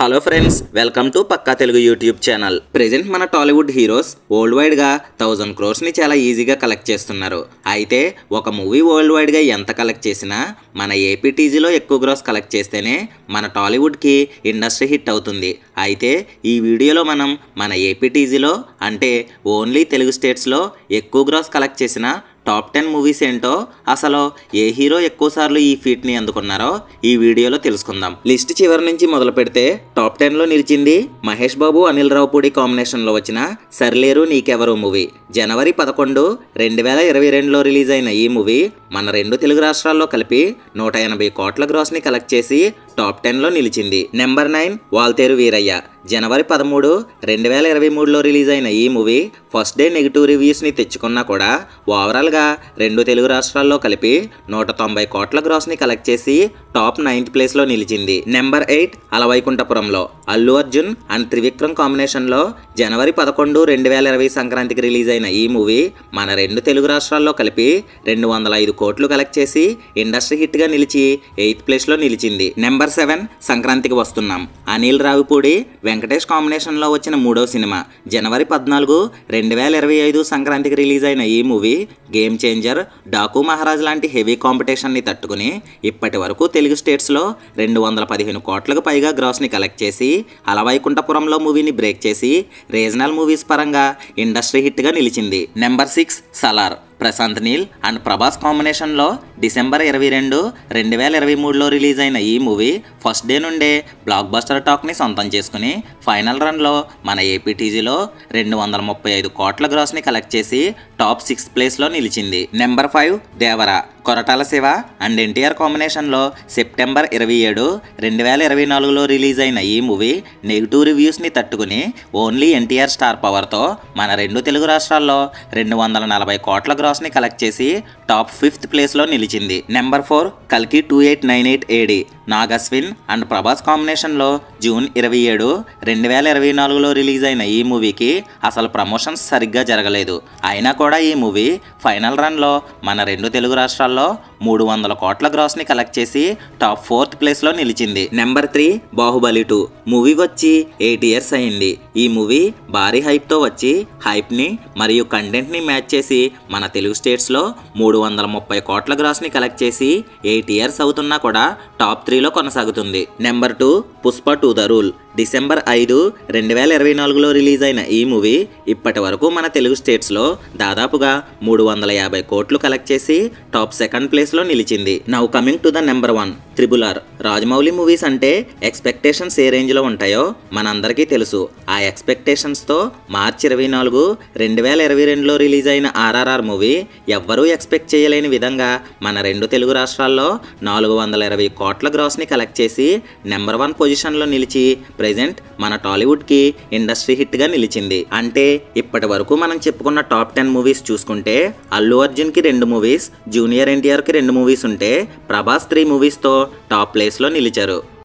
Hello friends, welcome to పక్కా Telugu YouTube channel. Present మన Tollywood heroes world వైడ్గా 1000 crores ని చాలా ఈజీగా కలెక్ట్ చేస్తున్నారు. అయితే ఒక మూవీ వరల్డ్ వైడ్గా ఎంత కలెక్ట్ చేసినా మన ఏపీటీజీలో ఎక్కువ గ్రాస్ కలెక్ట్ చేస్తేనే మన టాలీవుడ్కి ఇండస్ట్రీ హిట్ అవుతుంది. అయితే ఈ వీడియోలో మనం మన ఏపీటీజీలో అంటే ఓన్లీ తెలుగు స్టేట్స్లో ఎక్కువ గ్రాస్ కలెక్ట్ చేసిన టాప్ 10 మూవీస్ ఏంటో, అసలు ఏ హీరో ఎక్కువసార్లు ఈ ఫీట్ని అందుకున్నారో ఈ వీడియోలో తెలుసుకుందాం. లిస్ట్ చివరి నుంచి మొదలు పెడితే టాప్ 10లో నిలిచింది మహేష్ బాబు అనిల్ రావుపూడి కాంబినేషన్లో వచ్చిన సర్లేరు నీకెవరు మూవీ. జనవరి 11, 2022లో రిలీజ్ అయిన ఈ మూవీ మన రెండు తెలుగు రాష్ట్రాల్లో కలిపి 180 కోట్ల గ్రాస్ని కలెక్ట్ చేసి టాప్ 10లో నిలిచింది. నెంబర్ 9 వాల్తేరు వీరయ్య. జనవరి 13, 2023లో రిలీజ్ అయిన ఈ మూవీ ఫస్ట్ డే నెగిటివ్ రివ్యూస్ని తెచ్చుకున్నా కూడా ఓవరాల్గా రెండు తెలుగు రాష్ట్రాల్లో కలిపి 190 కోట్ల గ్రాస్ని కలెక్ట్ చేసి టాప్ 9th ప్లేస్లో నిలిచింది. నెంబర్ 8 అలవైకుంఠపురంలో. అల్లు అర్జున్ అండ్ త్రివిక్రమ్ కాంబినేషన్లో జనవరి 11, 2020 సంక్రాంతికి రిలీజ్ అయిన ఈ మూవీ మన రెండు తెలుగు రాష్ట్రాల్లో కలిపి 205 కోట్లు కలెక్ట్ చేసి ఇండస్ట్రీ హిట్గా నిలిచి 8th ప్లేస్లో నిలిచింది. నెంబర్ 7 సంక్రాంతికి వస్తున్నాం. అనిల్ రావిపూడి వెంకటేష్ కాంబినేషన్లో వచ్చిన మూడో సినిమా. జనవరి 14, 2025 సంక్రాంతికి రిలీజ్ అయిన ఈ movie game changer, Daaku Maharaj లాంటి హెవీ కాంపిటీషన్ని తట్టుకుని ఇప్పటి వరకు తెలుగు స్టేట్స్లో 215 కోట్లకు పైగా గ్రాస్ని కలెక్ట్ చేసి అలవైకుంఠపురంలో మూవీని బ్రేక్ చేసి రీజనల్ మూవీస్ పరంగా ఇండస్ట్రీ హిట్గా నిలిచింది. నెంబర్ 6 సలార్. ప్రశాంత్ నీల్ అండ్ ప్రభాస్ కాంబినేషన్లో డిసెంబర్ 22, 2023లో రిలీజ్ అయిన ఈ మూవీ ఫస్ట్ డే నుండే బ్లాక్ బస్టర్ టాక్ని సొంతం చేసుకుని ఫైనల్ రన్లో మన ఏపీటీజీలో 235 కోట్ల గ్రాస్ని కలెక్ట్ చేసి టాప్ 6th ప్లేస్లో నిలిచింది. నెంబర్ 5 దేవరా. కొరటాల శివ అండ్ ఎన్టీఆర్ కాంబినేషన్లో సెప్టెంబర్ 27, 2024లో రిలీజ్ అయిన ఈ మూవీ నెగిటివ్ రివ్యూస్ని తట్టుకుని ఓన్లీ ఎన్టీఆర్ స్టార్ పవర్తో మన రెండు తెలుగు రాష్ట్రాల్లో 240 కోట్ల గ్రాస్ని కలెక్ట్ చేసి టాప్ 5th ప్లేస్లో నిలిచింది. నెంబర్ 4 కల్కి 2898 AD. నాగ్ అశ్విన్ అండ్ ప్రభాస్ కాంబినేషన్లో జూన్ 27, 2024లో రిలీజ్ అయిన ఈ మూవీకి అసలు ప్రమోషన్స్ సరిగ్గా జరగలేదు. అయినా కూడా ఈ మూవీ ఫైనల్ రన్లో మన రెండు తెలుగు రాష్ట్రాల్లో 300 కోట్ల గ్రాస్ని కలెక్ట్ చేసి టాప్ 4th ప్లేస్లో నిలిచింది. నెంబర్ 3 బాహుబలి 2. మూవీ వచ్చి 8 years అయింది. ఈ మూవీ భారీ హైప్తో వచ్చి హైప్ని మరియు కంటెంట్ని మ్యాచ్ చేసి మన తెలుగు స్టేట్స్లో 330 కోట్ల గ్రాస్ని కలెక్ట్ చేసి 8 years అవుతున్నా కూడా టాప్ 3లో కొనసాగుతుంది. Number 2 Pushpa 2 the rule. December 5, 2024లో రిలీజ్ అయిన ఈ మూవీ ఇప్పటి వరకు మన తెలుగు స్టేట్స్లో దాదాపుగా 350 కోట్లు కలెక్ట్ చేసి టాప్ 2nd ప్లేస్లో నిలిచింది. Now coming to the number 1 triple R. Rajamouli movies అంటే ఎక్స్పెక్టేషన్స్ ఏ రేంజ్లో ఉంటాయో మనందరికీ తెలుసు. ఆ ఎక్స్పెక్టేషన్స్తో మార్చి 24, 2022లో రిలీజ్ అయిన ఆర్ఆర్ఆర్ మూవీ ఎవ్వరూ ఎక్స్పెక్ట్ చేయలేని విధంగా మన రెండు తెలుగు రాష్ట్రాల్లో 420 కోట్ల గ్రాస్ని కలెక్ట్ చేసి నెంబర్ 1 పొజిషన్లో నిలిచి ప్రెజెంట్ మన టాలీవుడ్కి ఇండస్ట్రీ హిట్గా నిలిచింది. అంటే ఇప్పటి వరకు మనం చెప్పుకున్న టాప్ 10 మూవీస్ చూసుకుంటే అల్లు అర్జున్కి 2 మూవీస్, జూనియర్ ఎన్టీఆర్కి 2 మూవీస్ ఉంటే ప్రభాస్ 3 మూవీస్తో టాప్ ప్లేస్లో నిలిచారు.